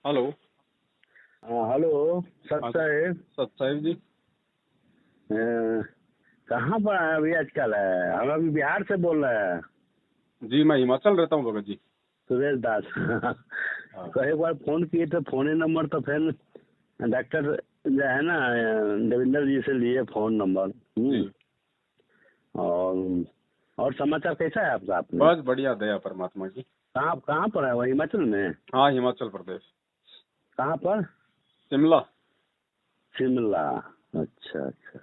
Hello. हाँ hello सत हाँ साहेब। सत साहिब जी। अ, कहाँ पर है अभी आजकल? है हम अभी बिहार से बोल रहे हैं। जी मैं हिमाचल रहता हूँ भगत जी। सुरेश दास। हाँ तो एक बार फोन किए थे, फोन नंबर तो फिर डॉक्टर जो है ना देवेंद्र जी से लिए फोन नंबर। जी। और समाचार कैसा है आपका? आपने बस बढ़िया, दया परमात्मा की। कहाँ कहाँ पर है? वो हिमाचल में? हाँ हिमाचल प्रदेश, कहाँ पर? शिमला। शिमला। अच्छा अच्छा।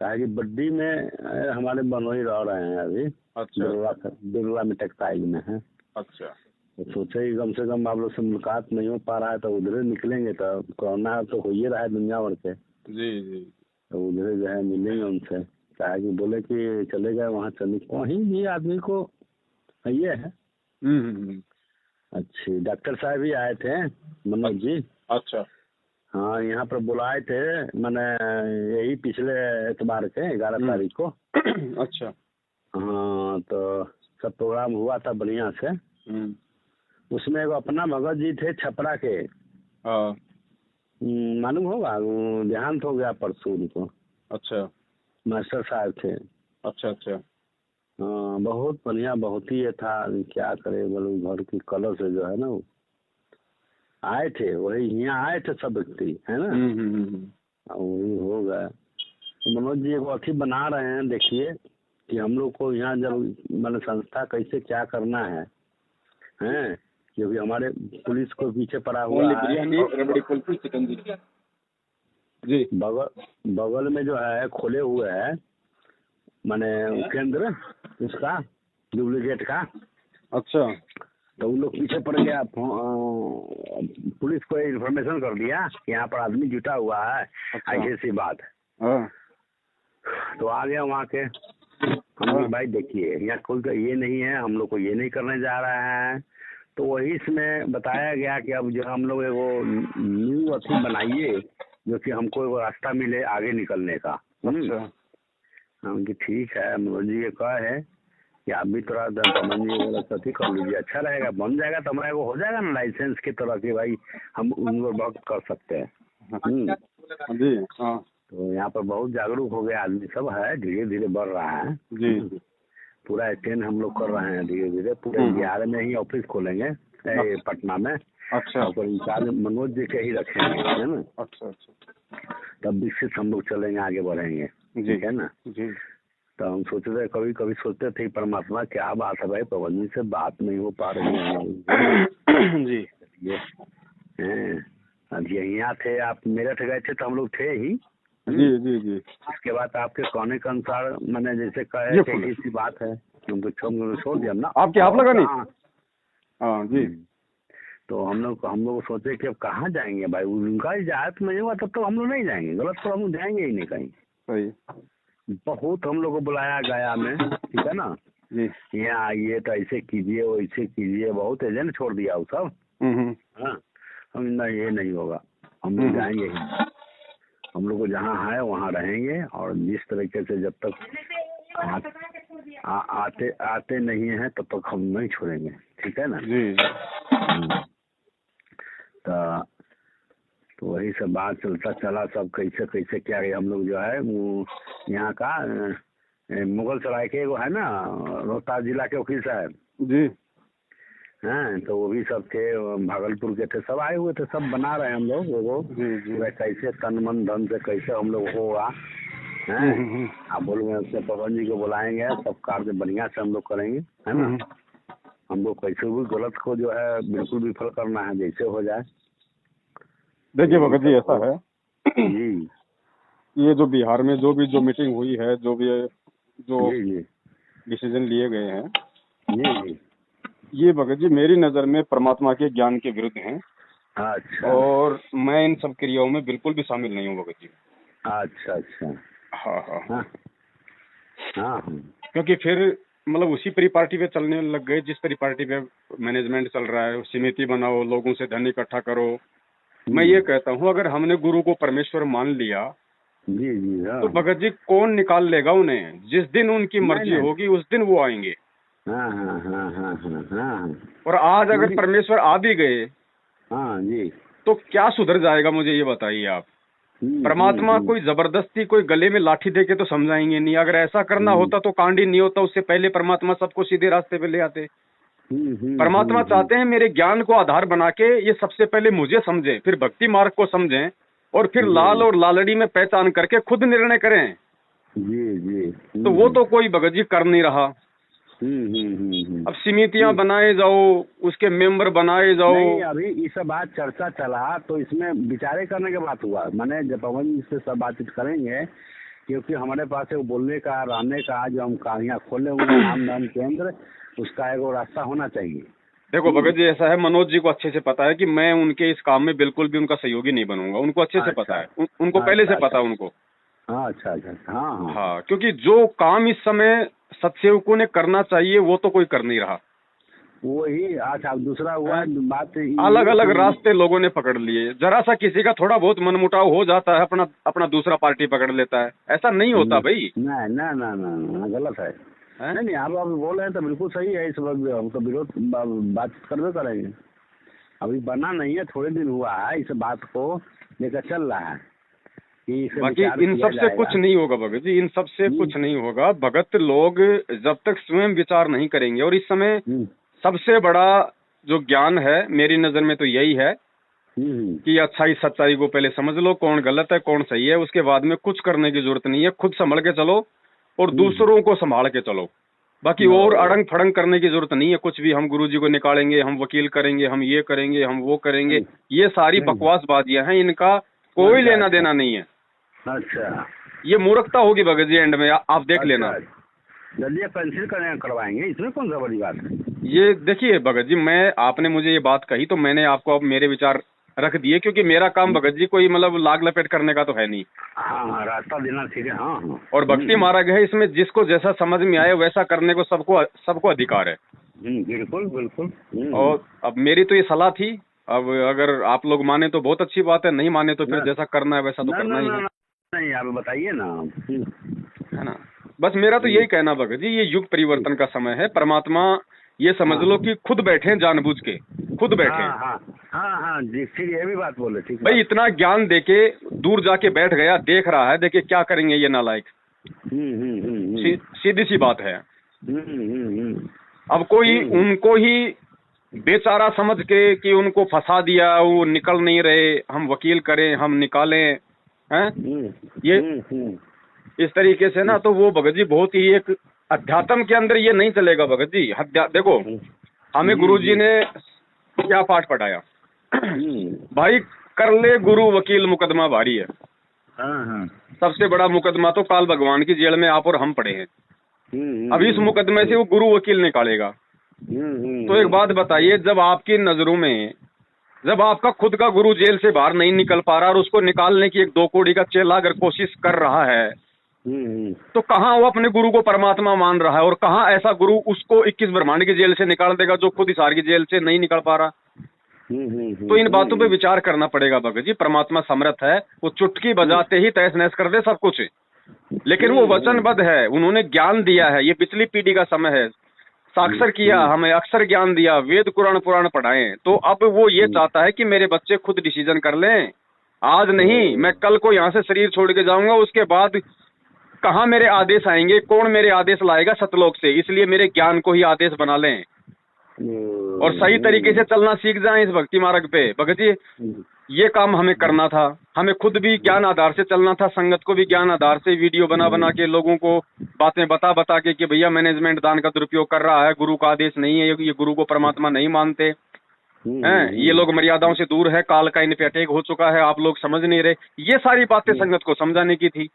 कहा कि बड्डी में हमारे बनोई रह रहे हैं अभी। अच्छा बिरला अच्छा बिरला में टेक्सटाइल में है। अच्छा। तो सोचे कि कम से कम आप लोग से मुलाकात नहीं हो पा रहा है तो उधर निकलेंगे। तो कोरोना तो हो ही रहा है दुनिया भर के। जी जी। तो उधर जो है मिलेंगे उनसे। कहा कि बोले कि चले गए वहाँ, चले वहीं भी आदमी को ये है। हम्म। अच्छी डॉक्टर साहब भी आए थे, मनोज अच्छा जी। अच्छा हाँ यहाँ पर बुलाए थे, मैंने यही पिछले एतवार के 11 तारीख को। अच्छा। हाँ तो सब प्रोग्राम हुआ था बढ़िया से। हम्म। उसमें एक अपना भगत जी थे छपरा के। हाँ। मालूम होगा, वो देहांत हो गया परसों उनको। अच्छा मास्टर साहब थे। अच्छा अच्छा। हाँ बहुत बढ़िया, बहुत ही ये था। क्या करे बोलो, घर की कलर से जो है ना वो आए थे, वही यहाँ आए थे सब व्यक्ति है ना। और वही हो गया। तो मनोज जी एक अथी बना रहे हैं, देखिए कि हम लोग को यहाँ जब मतलब संस्था कैसे क्या करना है हैं, क्योंकि हमारे पुलिस को पीछे पड़ा हुआ ओनली है। बिरयानी, रबड़ी कुल्फी, चिकन जी। जी। बगल में जो है खोले हुए है माने केंद्र उसका डुप्लीकेट का। अच्छा तो उन लोग पीछे पड़ गया। पुलिस को इन्फॉर्मेशन कर दिया कि यहाँ पर आदमी जुटा हुआ है, अच्छा। ऐसी ऐसी बात है। हाँ तो आ गया वहाँ के। हम लोग भाई देखिए यहाँ कोई का ये नहीं है, हम लोग को ये नहीं करने जा रहा है। तो वही इसमें बताया गया कि अब जो हम लोग वो न्यू अथी बनाइए जो कि हमको वो रास्ता मिले आगे निकलने का। अच्छा। हम कि ठीक है, मनोज जी ये कहा है कि आप भी थोड़ा पवन जी वाला सती कर लीजिए, अच्छा रहेगा, बन जाएगा तो हमारा वो हो जाएगा ना लाइसेंस की तरह की भाई, हम उम्र वक्त कर सकते हैं। जी। हाँ तो यहाँ पर बहुत जागरूक हो गया आदमी सब है, धीरे धीरे बढ़ रहा है। जी। पूरा अटेंड हम लोग कर रहे हैं धीरे धीरे। पूरे बिहार में ही ऑफिस खोलेंगे, पटना में। अच्छा और इंचार्ज मनोज जी के ही रखेंगे, है ना। अच्छा अच्छा। तब विकसित हम लोग चलेंगे, आगे बढ़ेंगे, ठीक है ना। जी। तो हम सोच रहे, कभी कभी सोचते थे परमात्मा क्या बात है भाई, पवन जी से बात नहीं हो पा रही है हमारी। जी ये अब यहाँ थे आप, मेरठ गए थे तो हम लोग थे ही। जी जी जी। इसके बाद आपके कहने के अनुसार मैंने जैसे कहे ये कि किसी बात है उनको छोड़ दिया ना। आपके आप लगा नहीं? हाँ हाँ जी। तो हम लोग सोचे कि अब कहाँ जाएंगे भाई, उनका इजाजत नहीं हुआ तब तो हम लोग नहीं जाएंगे, गलत तो हम लोग जाएंगे ही नहीं कहीं। सही। बहुत हम लोग को बुलाया गया में, ठीक है ना। जी। यहाँ आइए तो ऐसे कीजिए वैसे कीजिए, बहुत एजेंट छोड़ दिया वो सब। हाँ हम नहीं, ये नहीं होगा, हम लोग जाएंगे ही। हम लोग को जहाँ है वहाँ रहेंगे। और जिस तरीके से जब तक आते नहीं है तब तक हम नहीं छोड़ेंगे, ठीक है ना। जी। तो वही सब बात चलता चला, सब कैसे कैसे क्या है। हम लोग जो है वो यहाँ का मुगल सराय के वो है ना, रोहतास जिला के वकील साहब जी। हैं, तो वो भी सब थे, भागलपुर के थे, सब आए हुए थे। सब बना रहे हैं हम लोग वो कैसे तन मन धन से कैसे हम लोग होगा हैं। आप बोल रहे हैं पवन जी को बुलाएंगे, सब कार्य बढ़िया से हम लोग करेंगे, है ना। हम लोग कैसे भी गलत को जो है बिल्कुल विफल करना है, जैसे हो जाए। देखिए भगत जी ऐसा है जी ये जो बिहार में जो मीटिंग हुई है, जो जी डिसीजन लिए गए हैं, जी ये भगत जी मेरी नजर में परमात्मा के ज्ञान के विरुद्ध हैं। अच्छा और मैं इन सब क्रियाओं में बिल्कुल भी शामिल नहीं हूँ भगत जी। अच्छा अच्छा। हाँ हाँ हाँ हाँ क्योंकि फिर मतलब उसी परिपाटी पे चलने लग गए जिस परिपाटी पे मैनेजमेंट चल रहा है। समिति बनाओ, लोगों से धन इकट्ठा करो। मैं ये कहता हूँ अगर हमने गुरु को परमेश्वर मान लिया जी जी। हाँ तो भगत जी कौन निकाल लेगा उन्हें? जिस दिन उनकी मर्जी होगी उस दिन वो आएंगे। हाँ हाँ हाँ हाँ हाँ हाँ। और आज अगर परमेश्वर आ भी गए हाँ जी। तो क्या सुधर जाएगा, मुझे ये बताइए आप। परमात्मा कोई जबरदस्ती कोई गले में लाठी दे के तो समझाएंगे नहीं। अगर ऐसा करना होता तो कांड ही नहीं होता, उससे पहले परमात्मा सबको सीधे रास्ते पे ले आते। परमात्मा चाहते हैं मेरे ज्ञान को आधार बना के ये सबसे पहले मुझे समझें, फिर भक्ति मार्ग को समझें, और फिर लाल और लालड़ी में पहचान करके खुद निर्णय करें। जी जी। तो वो तो कोई भगत जी कर नहीं रहा। अब समितियां बनाए जाओ, उसके मेंबर बनाए जाओ। नहीं, अभी इस बात चर्चा चला तो इसमें विचारे करने की बात हुआ। मैंने जब पवन जी से सब बातचीत करेंगे, क्योंकि हमारे पास एक बोलने का, रहने का, जो हम कहानियाँ खोले हुए नाम दान केंद्र, उसका एक रास्ता होना चाहिए। देखो भगत जी, ऐसा है, मनोज जी को अच्छे से पता है कि मैं उनके इस काम में बिल्कुल भी उनका सहयोगी नहीं बनूंगा। उनको अच्छे से पता है, उनको पहले से पता है उनको। हाँ, अच्छा अच्छा, हाँ हाँ हाँ, क्योंकि जो काम इस समय सत्सेवकों ने करना चाहिए वो तो कोई कर नहीं रहा। वही। अच्छा, दूसरा हुआ बात, अलग अलग रास्ते लोगों ने पकड़ लिए। जरा सा किसी का थोड़ा बहुत मनमुटाव हो जाता है, अपना अपना दूसरा पार्टी पकड़ लेता है। ऐसा नहीं होता भाई। नहीं, ना ना ना, गलत है। नहीं नहीं, आप बोल रहे हैं तो बिल्कुल सही है। इस वक्त हम तो विरोध बातचीत करवे करेंगे। अभी बना नहीं है, थोड़े दिन हुआ है, इस बात को लेकर चल रहा है। बाकी इन सब से कुछ नहीं होगा भगत जी, इन सब से कुछ नहीं होगा। भगत लोग जब तक स्वयं विचार नहीं करेंगे, और इस समय सबसे बड़ा जो ज्ञान है मेरी नजर में तो यही है कि अच्छाई सच्चाई को पहले समझ लो, कौन गलत है कौन सही है। उसके बाद में कुछ करने की जरूरत नहीं है, खुद संभल के चलो और दूसरों को संभाल के चलो। बाकी और अड़ंग फड़ंग करने की जरूरत नहीं है। कुछ भी हम गुरुजी को निकालेंगे, हम वकील करेंगे, हम ये करेंगे, हम वो करेंगे, ये सारी बकवासबाजियां हैं, इनका कोई लेना देना नहीं है। अच्छा, ये मूर्खता होगी भगत जी एंड में, आप देख लेना। जल्दी पेंसिल करवाएंगे, इसमें कौन सा बड़ी बात है। ये देखिए भगत जी, मैं आपने मुझे ये बात कही तो मैंने आपको अब मेरे विचार रख दिए, क्योंकि मेरा काम भगत जी कोई मतलब लाग लपेट करने का तो है नहीं। हाँ, रास्ता देना, ठीक है। हाँ हाँ। और भक्ति मार्ग है, इसमें जिसको जैसा समझ में आए वैसा करने को सबको अधिकार है। बिल्कुल बिल्कुल। और अब मेरी तो ये सलाह थी। अब अगर आप लोग माने तो बहुत अच्छी बात है, नहीं माने तो फिर जैसा करना है वैसा तो करना ही है। नहीं, आप बताइए ना, है ना। बस मेरा तो यही कहना भगत जी, ये युग परिवर्तन का समय है। परमात्मा ये समझ लो कि खुद बैठे जानबूझ के, खुद बैठे। हाँ जी, ठीक, ये भी बात बोले, ठीक भाई। इतना ज्ञान देके दूर जाके बैठ गया, देख रहा है, देखिए क्या करेंगे ये नालायक। सीधी सी बात है। अब कोई उनको ही बेचारा समझ के कि उनको फंसा दिया, वो निकल नहीं रहे, हम वकील करें, हम निकालें, हैं ये इस तरीके से ना, तो वो भगत जी बहुत ही एक अध्यात्म के अंदर ये नहीं चलेगा भगत जी। देखो हमें गुरुजी ने क्या पाठ पढ़ाया, भाई कर ले गुरु वकील मुकदमा भारी है। सबसे बड़ा मुकदमा तो काल भगवान की जेल में आप और हम पड़े हैं। अब इस मुकदमे से वो गुरु वकील निकालेगा। तो एक बात बताइए, जब आपकी नजरों में, जब आपका खुद का गुरु जेल से बाहर नहीं निकल पा रहा और उसको निकालने की एक 2 कौड़ी का चेला अगर कोशिश कर रहा है, तो कहाँ वो अपने गुरु को परमात्मा मान रहा है, और कहाँ ऐसा गुरु उसको 21 ब्रह्मांड की जेल से निकाल देगा जो खुद हिसार की जेल से नहीं निकल पा रहा। तो इन बातों पे विचार करना पड़ेगा भगत जी। परमात्मा समर्थ है, वो चुटकी बजाते ही तहस नहस कर दे सब कुछ, लेकिन वो वचनबद्ध है, उन्होंने ज्ञान दिया है। ये पिछली पीढ़ी का समय है, साक्षर किया, हमें अक्षर ज्ञान दिया, वेद पुराण पढ़ाए। तो अब वो ये चाहता है कि मेरे बच्चे खुद डिसीजन कर लें। आज नहीं, मैं कल को यहाँ से शरीर छोड़ के जाऊंगा, उसके बाद कहाँ मेरे आदेश आएंगे, कौन मेरे आदेश लाएगा सतलोक से। इसलिए मेरे ज्ञान को ही आदेश बना लें और सही तरीके से चलना सीख जाएं इस भक्ति मार्ग पे। भगत जी ये काम हमें करना था, हमें खुद भी ज्ञान आधार से चलना था, संगत को भी ज्ञान आधार से वीडियो बना के लोगों को बातें बता के कि भैया मैनेजमेंट दान का दुरुपयोग कर रहा है, गुरु का आदेश नहीं है, ये गुरु को परमात्मा नहीं मानते हैं, ये लोग मर्यादाओं से दूर है, काल का इन पे अटैक हो चुका है, आप लोग समझ नहीं रहे। ये सारी बातें संगत को समझाने की थी।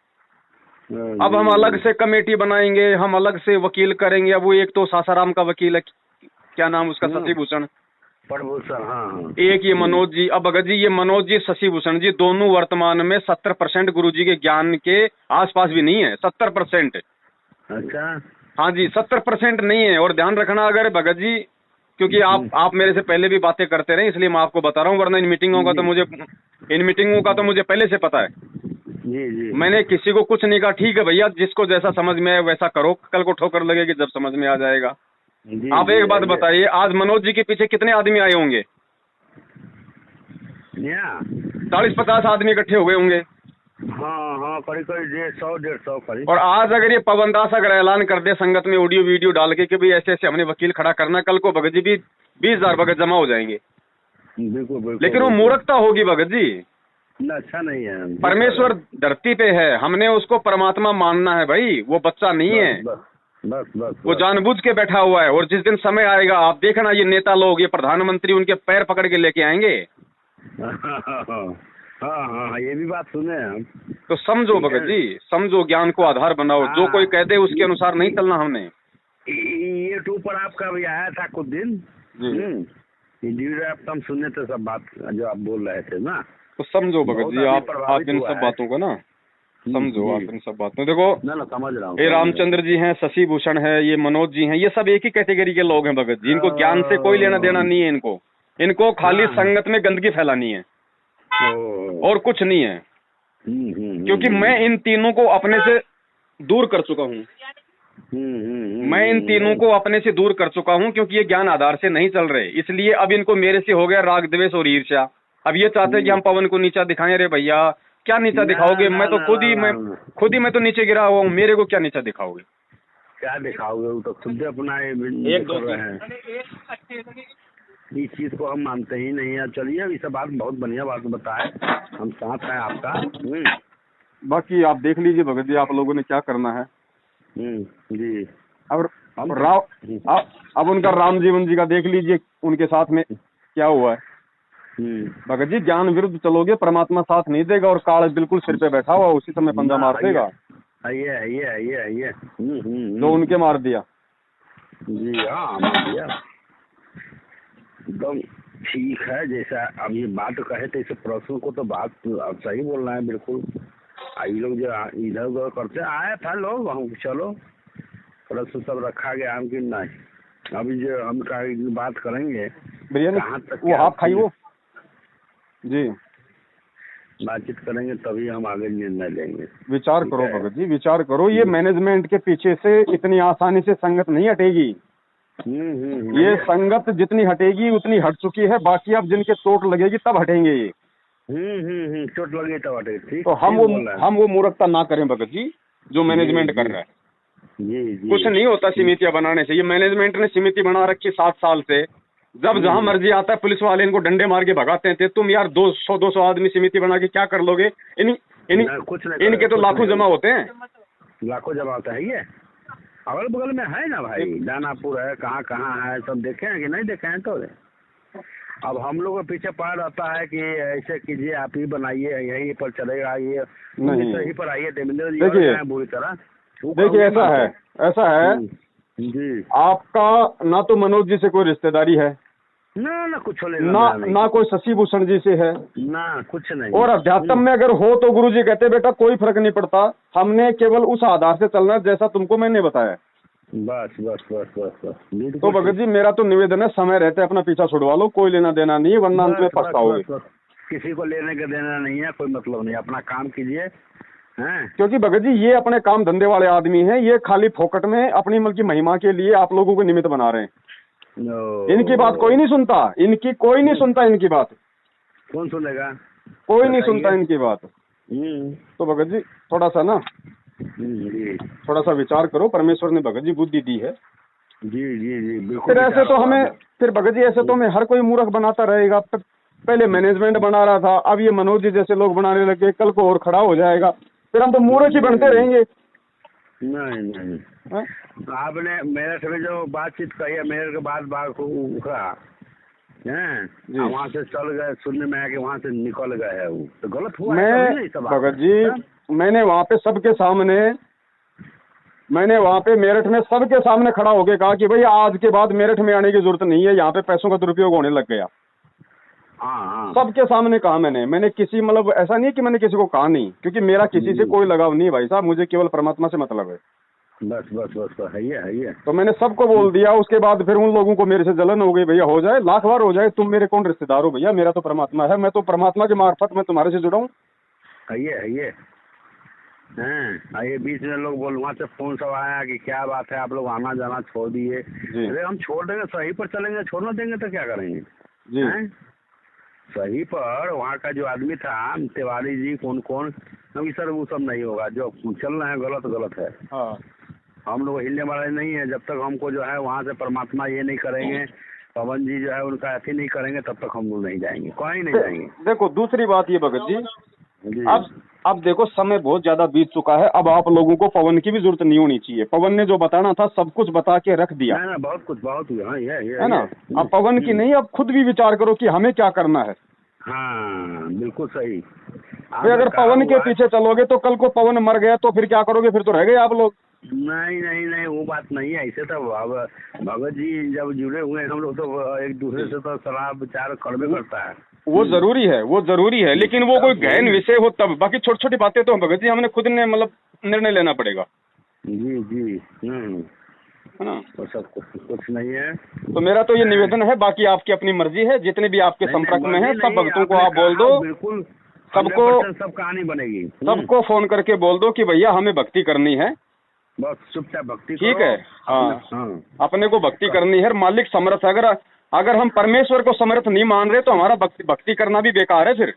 अब हम अलग से कमेटी बनाएंगे, हम अलग से वकील करेंगे। अब वो एक तो सासाराम का वकील है, क्या नाम उसका, शशिभूषण, हाँ। एक ये मनोज जी। अब भगत जी ये मनोज जी, शशिभूषण जी, दोनों वर्तमान में 70% गुरु जी के ज्ञान के आसपास भी नहीं है। 70%। अच्छा, हाँ जी, 70% नहीं है। और ध्यान रखना अगर भगत जी, क्योंकि आप मेरे से पहले भी बातें करते रहे, इसलिए मैं आपको बता रहा हूँ, वरना इन मीटिंगों का तो मुझे पहले से पता है। जी। मैंने किसी को कुछ नहीं कहा, ठीक है भैया जिसको जैसा समझ में आए वैसा करो, कल को ठोकर लगेगी जब समझ में आ जाएगा। आप एक बात बताइए, आज मनोज जी के पीछे कितने आदमी आए होंगे? यहाँ 40-50 आदमी इकट्ठे हो गए होंगे। हाँ हाँ, करीब करीब 100-150 करीब। और आज अगर ये पवन दास अगर ऐलान कर दे संगत में ऑडियो वीडियो डाल के कि भाई ऐसे ऐसे हमने वकील खड़ा करना, कल को भगत जी भी 20,000 भगत जमा हो जाएंगे। बिल्कुल बिल्कुल। लेकिन वो मूर्खता होगी भगत जी। अच्छा नहीं है। परमेश्वर धरती पे है, हमने उसको परमात्मा मानना है भाई, वो बच्चा नहीं है। बस बस वो जानबूझ के बैठा हुआ है। और जिस दिन समय आएगा आप देखना, ये नेता लोग, ये प्रधानमंत्री उनके पैर पकड़ के लेके आएंगे। हाँ, ये भी बात सुने हम। तो समझो भगत जी, समझो, ज्ञान को आधार बनाओ। जो कोई कह दे उसके अनुसार नहीं चलना हमने। यूट्यूब पर आपका भी आया था कुछ दिन, हम सुने थे सब बात जो आप बोल रहे थे ना। तो समझो भगत जी, आप इन सब बातों को ना समझो। आप इन सब बातों, देखो ना समझ रहा हूँ। ये रामचंद्र जी हैं, शशि भूषण है, ये मनोज जी हैं, ये सब एक ही कैटेगरी के लोग हैं भगत जी। इनको ज्ञान से कोई लेना देना नहीं है। इनको खाली संगत में गंदगी फैलानी है और कुछ नहीं है। क्योंकि मैं इन तीनों को अपने से दूर कर चुका हूँ। मैं इन तीनों को अपने से दूर कर चुका हूँ क्योंकि ये ज्ञान आधार से नहीं चल रहे। इसलिए अब इनको मेरे से हो गया राग द्वेष और ईर्ष्या। अब ये चाहते हैं कि हम पवन को नीचा दिखाएं। रे भैया क्या नीचा दिखाओगे? मैं तो खुद ही मैं तो नीचे गिरा हुआ हूँ, मेरे को क्या नीचा दिखाओगे? क्या दिखाओगे? वो तो खुद अपना एक दो है। इस चीज को हम मानते ही नहीं है। चलिए, ये सब बात बहुत बढ़िया बात बताए, हम साथ हैं आपका। बाकी आप देख लीजिए भगत जी, आप लोगों ने क्या करना है। जी। अब उनका राम जीवन जी का देख लीजिए, उनके साथ में क्या हुआ है। भगत जी, ज्ञान विरुद्ध चलोगे, परमात्मा साथ नहीं देगा और काल बिल्कुल सिर पे बैठा हुआ उसी समय पंजा मार देगा। ये तो उनके मार दिया। जी हाँ, मार दिया एकदम ठीक है। जैसा अब ये बात कहे थे, इस प्रश्न को तो बात सही बोल रहे हैं बिल्कुल। ये लोग जो इधर उधर करते आया था लोग, हम चलो प्रश्न सब रखा गया हम कि नहीं। अभी जो हम बात करेंगे बिरयानी कहाँ तक वो आप खाई वो जी, बातचीत करेंगे तभी हम आगे निर्णय लेंगे। विचार करो भगत जी, विचार करो। ये मैनेजमेंट के पीछे से इतनी आसानी से संगत नहीं हटेगी। ये संगत जितनी हटेगी उतनी हट चुकी है। बाकी अब जिनके चोट लगेगी तब हटेंगे ये। चोट लगे तब हटेगी। तो हम वो मूर्खता ना करें भगत जी जो मैनेजमेंट कर रहा है। जी। कुछ नहीं होता समितियां बनाने से। ये मैनेजमेंट ने समिति बना रखी 7 साल से। जब जहां मर्जी आता है पुलिस वाले इनको डंडे मार के भगाते थे। तुम यार 200 आदमी समिति बना के क्या कर लोगे? इनके तो लाखों जमा होते हैं। लाखों जमा होता है। ये अगल बगल में है ना भाई, दानापुर है, कहाँ है, सब देखे हैं कि नहीं देखे हैं? तो अब हम लोग के पीछे पड़ रहता है कि ऐसे कीजिए, आप ही बनाइए, यहीं पर चलेगा, ये यहीं पर आइए। देखिए बुरी तरह, देखिए ऐसा है जी। आपका ना तो मनोज जी से कोई रिश्तेदारी है, ना कुछ ना कोई शशि भूषण जी से है, ना कुछ नहीं। और अध्यात्म में अगर हो तो गुरु जी कहते बेटा कोई फर्क नहीं पड़ता, हमने केवल उस आधार से चलना जैसा तुमको मैंने बताया। बस। तो भगत जी मेरा तो निवेदन है, समय रहते अपना पीछा छुड़वा लो, कोई लेना देना नहीं है, वरना अंत में पछताओगे। किसी को लेने का देना नहीं है, कोई मतलब नहीं, अपना काम कीजिए। क्योंकि भगत जी ये अपने काम धंधे वाले आदमी हैं। ये खाली फोकट में अपनी मल की महिमा के लिए आप लोगों को निमित्त बना रहे हैं। इनकी बात कोई नहीं सुनता, कोई नहीं सुनता इनकी बात। कौन सुनेगा? कोई नहीं सुनता इनकी बात। तो भगत जी थोड़ा सा ना थोड़ा सा विचार करो। परमेश्वर ने भगत जी बुद्धि दी है। जी बिल्कुल। फिर भगत जी ऐसे तो हमें हर कोई मूर्ख बनाता रहेगा। पहले मैनेजमेंट बना रहा था, अब ये मनोज जी जैसे लोग बनाने लगे, कल को और खड़ा हो जाएगा, फिर हम तो मूर्ख ही बनते रहेंगे। नहीं। आपने मेरठ में जो बातचीत कही है, मेरठ के बाद उखड़ा वहाँ से चल गए, सुनने में आया कि वहाँ से निकल गए है, वो तो गलत हुआ। भगत जी मैंने वहाँ पे सबके सामने मेरठ में सबके सामने खड़ा होके कहा कि भाई आज के बाद मेरठ में आने की जरूरत नहीं है, यहाँ पे पैसों का दुरुपयोग होने लग गया। सबके सामने कहा मैंने किसी मतलब ऐसा नहीं कि मैंने किसी को कहा नहीं, क्योंकि मेरा किसी से कोई लगाव नहीं है भाई साहब, मुझे केवल परमात्मा से मतलब है। बस है ये। तो मैंने सबको बोल दिया। उसके बाद फिर उन लोगों को मेरे से जलन हो गई, भैया हो जाए, लाख बार हो जाए, तुम मेरे कौन रिश्तेदार हो भैया, मेरा तो परमात्मा है, मैं तो परमात्मा के मार्फत मैं तुम्हारे से जुड़ा हूँ। ये बीच में लोग बोल, वहाँ से फोन सब आया कि क्या बात है, आप लोग आना जाना छोड़ दिए। अरे हम छोड़ देंगे, सही पर चलेंगे, छोड़ना देंगे तो क्या करेंगे? सही पर वहाँ का जो आदमी था तिवारी जी कौन कौन, अभी सर वो सब नहीं होगा, जो चल रहा है गलत गलत है। हाँ हम लोग हिलने वाले नहीं है, जब तक हमको जो है वहाँ से परमात्मा ये नहीं करेंगे, पवन जी जो है उनका अति नहीं करेंगे, तब तक हम लोग नहीं जाएंगे, कहीं नहीं जाएंगे। देखो दूसरी बात ये भगत जी, जी अब देखो समय बहुत ज्यादा बीत चुका है, अब आप लोगों को पवन की भी जरूरत नहीं होनी चाहिए। पवन ने जो बताना था सब कुछ बता के रख दिया ना, बहुत कुछ बहुत हाँ, ये है ना। अब पवन की नहीं, अब खुद भी विचार करो कि हमें क्या करना है। हाँ बिल्कुल सही। फिर अगर पवन के पीछे चलोगे तो कल को पवन मर गया तो फिर क्या करोगे, फिर तो रह गए आप लोग। नहीं नहीं नहीं, वो बात नहीं है। ऐसे तो भगत जी जब जुड़े हुए हैं हम लोग तो एक दूसरे से तो सलाह विचार करबे करता है। वो जरूरी है, वो जरूरी है, लेकिन वो कोई गहन विषय हो तब, बाकी छोटी छोटी बातें तो भगत जी हमने खुद ने मतलब निर्णय लेना पड़ेगा। जी जी है ना, तो सब कुछ नहीं है। तो मेरा तो ये निवेदन है, बाकी आपकी अपनी मर्जी है, जितने भी आपके संपर्क में है सब भक्तों को आप बोल दो, बिल्कुल सबको सब कहानी बनेगी, सबको फोन करके बोल दो कि भैया हमें भक्ति करनी है, बस चुपचाप भक्ति ठीक है। हाँ अपने को भक्ति करनी है, मालिक समर्थ है। अगर हम परमेश्वर को समर्थ नहीं मान रहे तो हमारा भक्ति करना भी बेकार है फिर।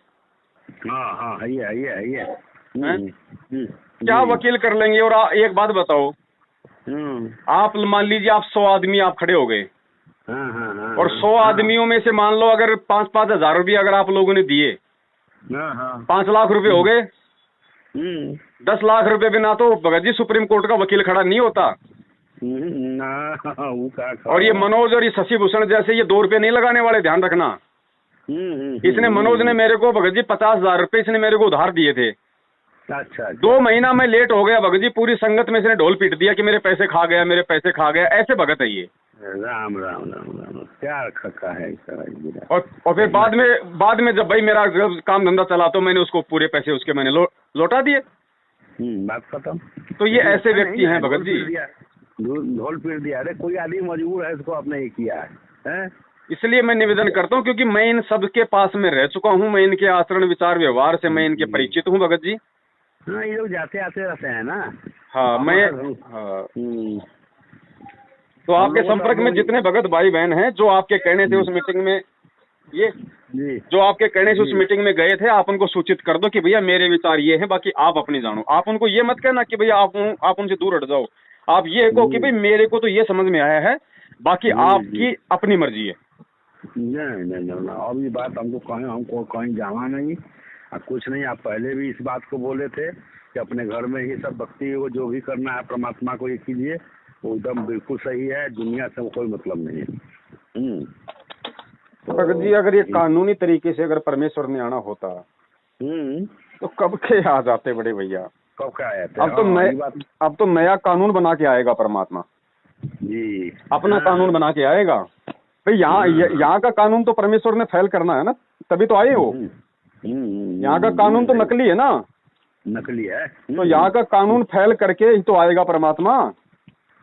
हाँ हाँ है क्या वकील कर लेंगे। और एक बात बताओ, आप मान लीजिए आप 100 आदमी आप खड़े हो गए, और 100 आदमियों में से मान लो अगर 5-5 हजार रुपये अगर आप लोगों ने दिए, 5 लाख रुपए हो गए। 10 लाख रुपए बिना तो भगत जी सुप्रीम कोर्ट का वकील खड़ा नहीं होता। और ये मनोज और ये शशि भूषण जैसे ये 2 रुपए नहीं लगाने वाले, ध्यान रखना। इसने मनोज ने मेरे को भगत जी 50,000 रुपए इसने मेरे को उधार दिए थे। अच्छा 2 महीना में लेट हो गया भगत जी, पूरी संगत में इसने ढोल पीट दिया कि मेरे पैसे खा गया, मेरे पैसे खा गया। ऐसे भगत है ये। राम राम राम राम, क्या खक्का है और फिर बाद में जब भाई मेरा काम धंधा चला तो मैंने उसको पूरे पैसे उसके मैंने लौटा दिए। बात खत्म। तो ये ऐसे व्यक्ति हैं भगत जी। ढोल पीट दिया, अरे कोई आदमी मजबूर है, इसको आपने ये किया है। इसलिए मैं निवेदन करता हूँ, क्योंकि मैं इन सब के पास में रह चुका हूँ, मैं इनके आचरण विचार व्यवहार से मैं इनके परिचित हूँ भगत जी। हाँ ये लोग जाते आते रहते हैं ना। हाँ मैं तो आपके संपर्क में जितने भगत भाई बहन हैं जो आपके कहने से उस मीटिंग में जो आपके कहने से उस मीटिंग में गए थे, आप उनको सूचित कर दो कि भैया मेरे विचार ये हैं, बाकी आप अपनी जानो। आप उनको ये मत कहना कि भैया आप उनसे दूर हट जाओ, आप ये कहो कि भाई मेरे को तो ये समझ में आया है, बाकी आपकी अपनी मर्जी है। नहीं अब ये बात हमको कहीं जाना नहीं, कुछ नहीं। आप पहले भी इस बात को बोले थे कि अपने घर में ही सब भक्ति को जो भी करना है परमात्मा को ये कीजिए, वो एकदम बिल्कुल सही है, दुनिया से कोई मतलब नहीं है। भगत जी अगर ये कानूनी तरीके से अगर परमेश्वर ने आना होता तो कब के आ जाते बड़े भैया, कब के आए थे। अब तो नया कानून बना के आएगा परमात्मा जी, अपना कानून बना के आएगा भाई। यहाँ का कानून तो परमेश्वर ने फैल करना है ना, तभी तो आए वो। यहाँ का कानून तो नकली है ना, नकली है। तो यहाँ का कानून फैल करके ही तो आएगा परमात्मा।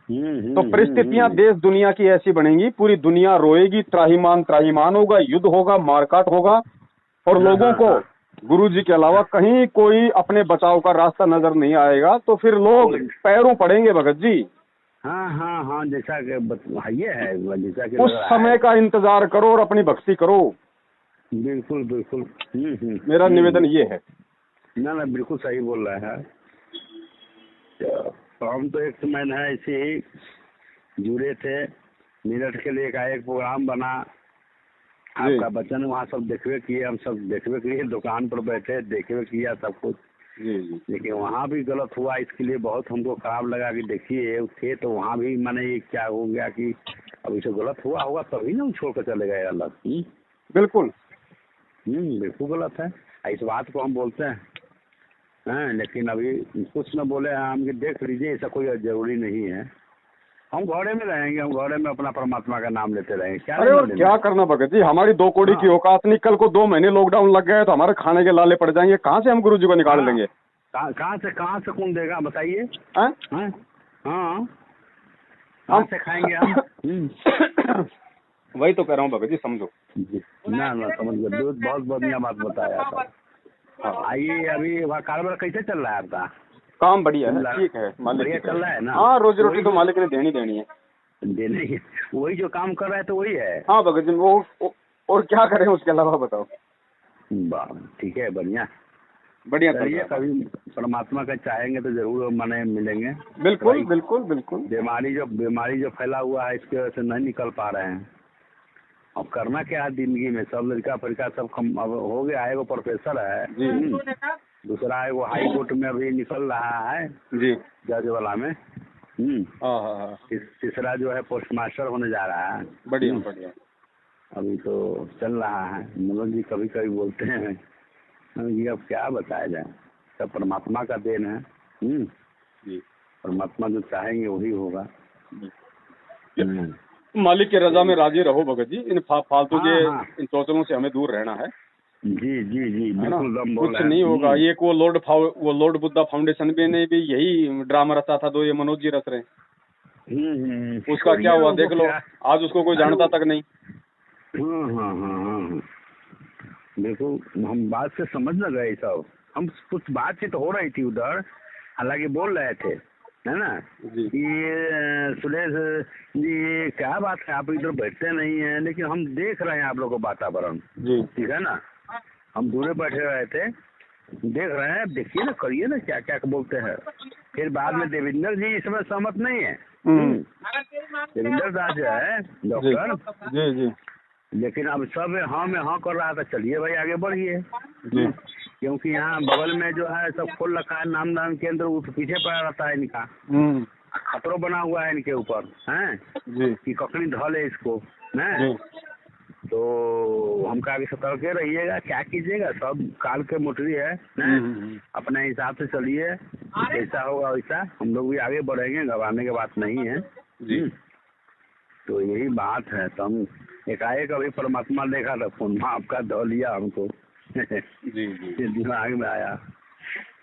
तो परिस्थितियां देश दुनिया की ऐसी बनेंगी, पूरी दुनिया रोएगी, त्राहिमाम होगा, युद्ध होगा, मारकाट होगा, और लोगों को गुरु जी के अलावा कहीं कोई अपने बचाव का रास्ता नजर नहीं आएगा। तो फिर लोग पैरों पड़ेंगे भगत जी। हाँ जैसा कि ये है, जैसा कि उस समय का इंतजार करो और अपनी भक्ति करो। बिल्कुल मेरा निवेदन ये है। ना बिल्कुल सही बोल रहा है। तो हम तो एक समय है ऐसे ही जुड़े थे, मेरठ के लिए एक प्रोग्राम बना, आपका वचन वहाँ सब देखवे किए, हम सब देखवे किए, दुकान पर बैठे देखवे किया सब कुछ। लेकिन वहाँ भी गलत हुआ, इसके लिए बहुत हमको खराब लगा कि देखिए थे तो वहाँ भी मैंने क्या हो गया कि अब इसे गलत हुआ होगा तभी ना छोड़ कर चले गए अलग। बिल्कुल गलत है, इस बात को हम बोलते हैं। लेकिन अभी कुछ न बोले हैं हम कि देख लीजिए, ऐसा कोई जरूरी नहीं है, हम घोड़े में रहेंगे, हम घोड़े में अपना परमात्मा का नाम लेते रहेंगे। क्या करना भगत जी, हमारी 2 कौड़ी की औकात नहीं। कल को 2 महीने लॉकडाउन लग गए तो हमारे खाने के लाले पड़ जाएंगे, कहाँ से हम गुरु जी को निकाल लेंगे। कहाँ से कौन देगा बताइए। कहाँ से खाएंगे हम। वही तो कह रहा हूँ भगत जी, समझो ना समझ गए, बहुत बढ़िया बात बताया था। आइए अभी कारोबार कैसे चल रहा है आपका। काम बढ़िया है, ठीक है, बढ़िया चल रहा है ना। हाँ रोजी रोटी तो मालिक ने देनी है। वही जो काम कर रहा है तो वही है। हाँ भगत जी, वो और क्या करें उसके अलावा बताओ। वाह, ठीक है, बढ़िया बढ़िया चल चलिए। रहा है। कभी परमात्मा का चाहेंगे तो जरूर माने मिलेंगे। बिल्कुल बिल्कुल बिल्कुल। बीमारी जो फैला हुआ है इसकी वजह से नहीं निकल पा रहे हैं। अब करना क्या है जिंदगी में, सब लड़का फड़का सब अब हो गया है। एगो प्रोफेसर है जी दूसरा एगो हाई कोर्ट में अभी निकल रहा है जी। जज वाला में। हाँ। तीसरा जो है पोस्ट मास्टर होने जा रहा है। बढ़िया बढ़िया। अभी तो चल रहा है। मनोज जी कभी कभी बोलते हैं ये अब क्या बताया जाए, सब परमात्मा का देन है। जी। परमात्मा जो चाहेंगे वही होगा। मालिक की रजा में राजी रहो भगत जी। इन फालतू के हाँ। इन सोचों से हमें दूर रहना है। जी जी जी, है ना, बिल्कुल दम बोल कुछ रहे हैं। नहीं होगा। ये वो लॉर्ड बुद्धा फाउंडेशन भी ने भी यही ड्रामा रचा था, तो ये मनोज जी रच रहे हैं। उसका क्या हुआ देख लो, आज उसको कोई जानता तक नहीं। हाँ, बिल्कुल हम बात से समझ न गए सब। हम कुछ बातचीत हो रही थी उधर, हालांकि बोल रहे थे, है ना, ये सुरेश जी क्या बात है, आप इधर बैठते नहीं हैं, लेकिन हम देख रहे हैं आप लोग का वातावरण। ठीक है ना, हम दूर बैठे रहे थे, देख रहे हैं, देखिए ना, करिए ना, क्या क्या बोलते हैं। फिर बाद में देवेंद्र जी इसमें सहमत नहीं है। देवेंद्र दास जो है डॉक्टर जी जी, लेकिन अब सब हाँ कर रहा था। चलिए भाई आगे बढ़िए, क्योंकि यहाँ बगल में जो है सब खोल रखा है नामदान केंद्र, उस पीछे पड़ा रहता है इनका। खतरों बना हुआ है इनके ऊपर, हैं कि ककड़ी ढले इसको, हैं। तो हम कहा कि सतर्क रहिएगा, क्या कीजिएगा, सब काल के मोटरी है, अपने हिसाब से चलिए, जैसा होगा वैसा। हम लोग भी आगे बढ़ेंगे, घबराने की बात नहीं है। तो यही बात है। तो हम एकाएक अभी परमात्मा देखा था, फोन में आपका धो लिया हमको। जी दिमाग में आया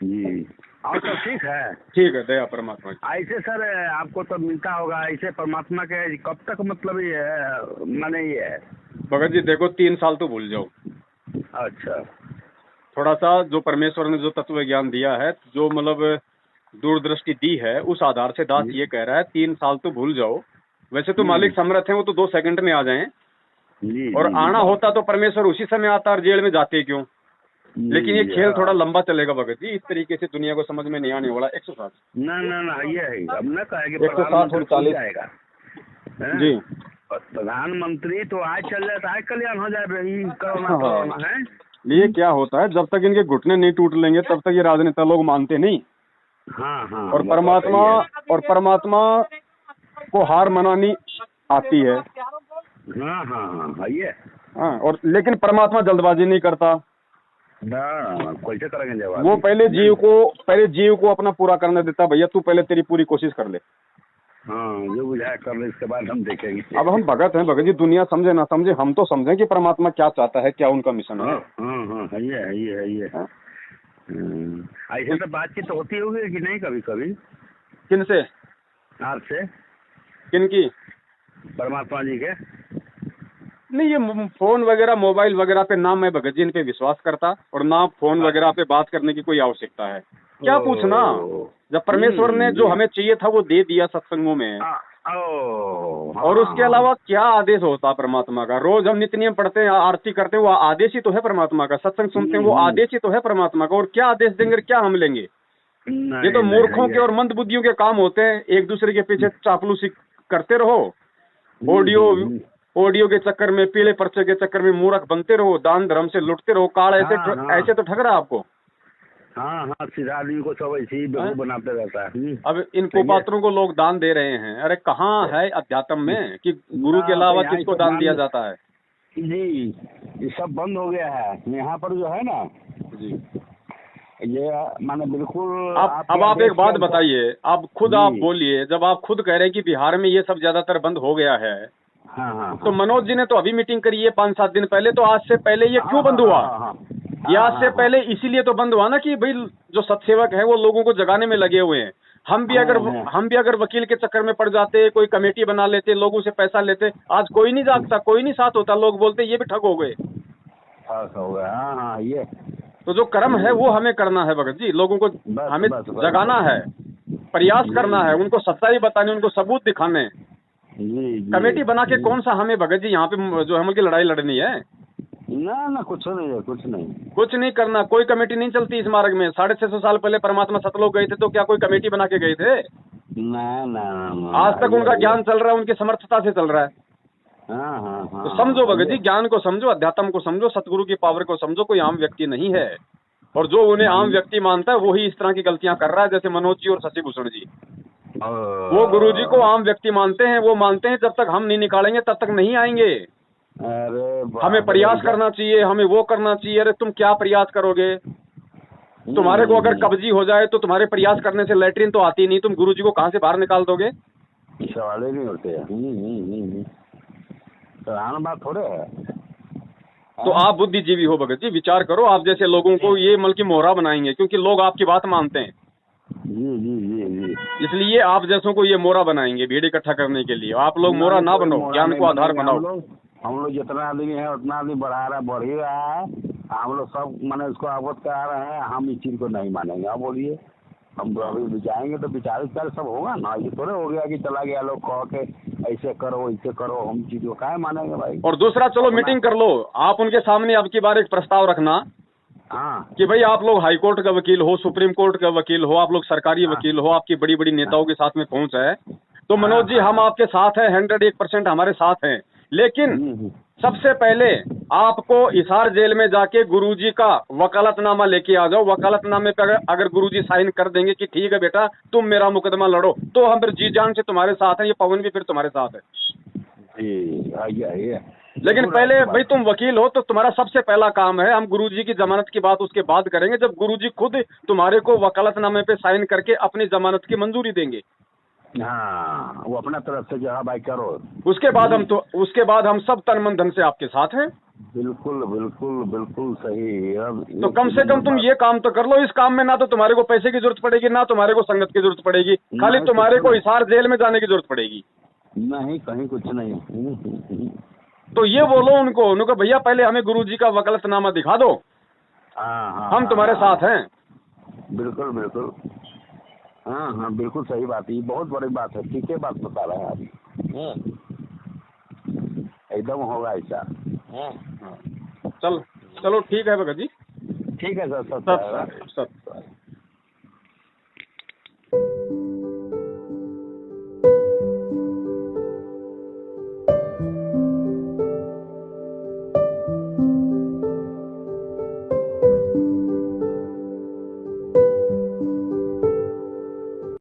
जी। और सब ठीक है? ठीक है, दया परमात्मा। ऐसे सर आपको तो मिलता होगा ऐसे परमात्मा के, कब तक मतलब ये माने ये है भगत जी? देखो 3 साल तो भूल जाओ। अच्छा, थोड़ा सा जो परमेश्वर ने जो तत्व ज्ञान दिया है, जो मतलब दूरदृष्टि दी है, उस आधार से दास ये कह रहा है 3 साल तो भूल जाओ। वैसे तो मालिक समर्थ है, वो तो 2 सेकंड में आ जाएं। और आना होता तो परमेश्वर उसी समय आता, और जेल में जाते क्यों? लेकिन ये खेल थोड़ा लंबा चलेगा भगत जी। इस तरीके से दुनिया को समझ में नहीं आने वाला। 160 ना ये है, अब न कहे 160 और 40 आएगा जी। प्रधानमंत्री तो आज चल जाए तो आज कल्याण हो जाए। कोरोना है, ये क्या होता है, जब तक इनके घुटने नहीं टूट लेंगे तब तक ये राजनेता लोग मानते नहीं। हाँ। और परमात्मा को हार मनानी आती है। हाँ, और लेकिन परमात्मा जल्दबाजी नहीं करता। कैसे करेंगे जवाब? वो पहले जीव को अपना पूरा करने देता। भैया तू पहले तेरी पूरी कोशिश कर ले। हाँ, जो बुझाए कर ले, इसके बाद हम देखेंगे। अब हम भगत हैं भगत जी, दुनिया समझे ना समझे, हम तो समझें कि परमात्मा क्या चाहता है, क्या उनका मिशन है। है। ऐसे तो बातचीत तो होती होगी कि नहीं कभी कभी? किनसे? आपसे? किनकी? परमात्मा जी के? नहीं, ये फोन वगैरह मोबाइल वगैरह पे ना मैं भगत जी इन पे विश्वास करता, और ना फोन वगैरह पे बात करने की कोई आवश्यकता है। क्या पूछना, जब परमेश्वर ने जो हमें चाहिए था वो दे दिया सत्संगों में। और उसके अलावा क्या आदेश होता परमात्मा का? रोज हम नित्य नियम पढ़ते हैं, आरती करते हैं, वो आदेश ही तो है परमात्मा का। सत्संग सुनते हैं, वो आदेश ही तो है परमात्मा का। और क्या आदेश देंगे, क्या हम लेंगे? ये तो मूर्खों के और मंद बुद्धियों के काम होते हैं। एक दूसरे के पीछे चापलूसी करते रहो, ऑडियो के चक्कर में, पीले पर्चे के चक्कर में मूर्ख बनते रहो, दान धर्म से लुटते रहो। काल ऐसे तो ठग रहा आपको। हाँ, सीधा आदमी को सब ऐसे ही बेवकूफ बनाते रहता है। अब इन कुपात्रों को लोग दान दे रहे हैं। अरे कहाँ है अध्यात्म में कि गुरु के अलावा किसको दान दिया जाता है? जी, ये सब बंद हो गया है यहाँ पर जो है ना जी। ये माने बिल्कुल। अब आप एक बात बताइए, आप खुद आप बोलिए, जब आप खुद कह रहे हैं कि बिहार में ये सब ज्यादातर बंद हो गया है, हाँ, तो मनोज जी ने तो अभी मीटिंग करी है 5-7 दिन पहले, तो आज से पहले ये क्यों बंद हुआ? ये आज से पहले इसीलिए तो बंद हुआ ना कि भाई जो सत्सेवक है वो लोगों को जगाने में लगे हुए हैं। हम भी अगर वकील के चक्कर में पड़ जाते, कोई कमेटी बना लेते, लोगों से पैसा लेते, आज कोई नहीं जागता, कोई नहीं साथ होता। लोग बोलते ये भी ठग हो गए। ये तो जो कर्म है वो हमें करना है भगत जी। लोगों को हमें जगाना है, प्रयास करना है, उनको सच्चाई बताने, उनको सबूत दिखाने। कमेटी बना के कौन सा हमें भगत जी यहाँ पे जो हम की लड़ाई लड़नी है? ना ना कुछ नहीं है, कुछ नहीं। कुछ नहीं करना, कोई कमेटी नहीं चलती इस मार्ग में। 650 साल पहले परमात्मा सतलोक गए थे तो क्या कोई कमेटी बना के गए थे? ना ना ना, आज तक उनका ज्ञान चल रहा है, उनकी समर्थता से चल रहा है। हाँ हाँ हाँ, तो समझो भगत जी, ज्ञान को समझो, अध्यात्म को समझो, सतगुरु की पावर को समझो। कोई आम व्यक्ति नहीं है, और जो उन्हें आम व्यक्ति मानता है वही इस तरह की गलतियां कर रहा है, जैसे मनोज जी और शशि भूषण जी। वो गुरु जी को आम व्यक्ति मानते हैं, वो मानते हैं जब तक हम नहीं निकालेंगे तब तक नहीं आएंगे। अरे हमें प्रयास करना चाहिए, हमें वो करना चाहिए। अरे तुम क्या प्रयास करोगे? तुम्हारे को अगर कब्जी हो जाए तो तुम्हारे प्रयास करने से लैट्रिन तो आती नहीं, तुम गुरु जी को कहाँ से बाहर निकाल दोगे? सवाल ही नहीं होते। तो आम बात थोड़े है। तो आप बुद्धिजीवी हो भगत जी, विचार करो। आप जैसे लोगों को ये मतलब की मोहरा बनाएंगे, क्योंकि लोग आपकी बात मानते हैं। जी। इसलिए आप जैसों को ये मोहरा बनाएंगे भीड़ इकट्ठा करने के लिए। आप लोग मोहरा ना बनो, ज्ञान को आधार बनाओ। हम लोग जितना आदमी है उतना आदमी बढ़ ही रहा है। हम लोग सब मैंने उसको अवगत करा रहे हैं। हम इस चीज को नहीं मानेंगे। आप बोलिए, हम तो अभी विचारेंगे तो विचार सब होगा ना। ये थोड़े हो गया कि चला गया लोग कह के ऐसे करो ऐसे करो, हम चीज को क्या मानेंगे भाई। और दूसरा, चलो मीटिंग कर लो आप उनके सामने। अब की बार एक प्रस्ताव रखना कि भाई आप लोग हाई कोर्ट का वकील हो, सुप्रीम कोर्ट का वकील हो, आप लोग सरकारी वकील हो, आपकी बड़ी बड़ी नेताओं के साथ में पहुंच है, तो मनोज जी हम आपके साथ हैं, 101% हमारे साथ हैं। लेकिन सबसे पहले आपको हिसार जेल में जाके गुरुजी का वकालतनामा लेके आ जाओ। वकालतनामे पे अगर गुरुजी साइन कर देंगे कि ठीक है बेटा तुम मेरा मुकदमा लड़ो, तो हम फिर जी जान से तुम्हारे साथ हैं। ये पवन भी फिर तुम्हारे साथ है जी। आइए। लेकिन पहले भाई तुम वकील हो तो तुम्हारा सबसे पहला काम है, हम गुरुजी की जमानत की बात उसके बाद करेंगे जब गुरुजी खुद तुम्हारे को वकालतनामे पे साइन करके अपनी जमानत की मंजूरी देंगे। हाँ, वो अपना तरफ से जो है भाई करो। उसके बाद हम सब तन मन धन से आपके साथ हैं। बिल्कुल सही। तो कम से कम तुम ये काम तो कर लो। इस काम में ना तो तुम्हारे को पैसे की जरूरत पड़ेगी, ना तुम्हारे को संगत की जरूरत पड़ेगी, खाली तुम्हारे को हिसार जेल में जाने की जरूरत पड़ेगी। नहीं, कहीं कुछ नहीं। तो ये बोलो उनको भैया पहले हमें गुरुजी का वकालतनामा दिखा दो। हाँ, हम तुम्हारे साथ हैं। बिल्कुल। हाँ, बिल्कुल सही बात है। ये बहुत बड़ी बात है। ठीक है, बात बता रहे हैं आप। एकदम होगा ऐसा। चलो ठीक है भगत जी। ठीक है सर।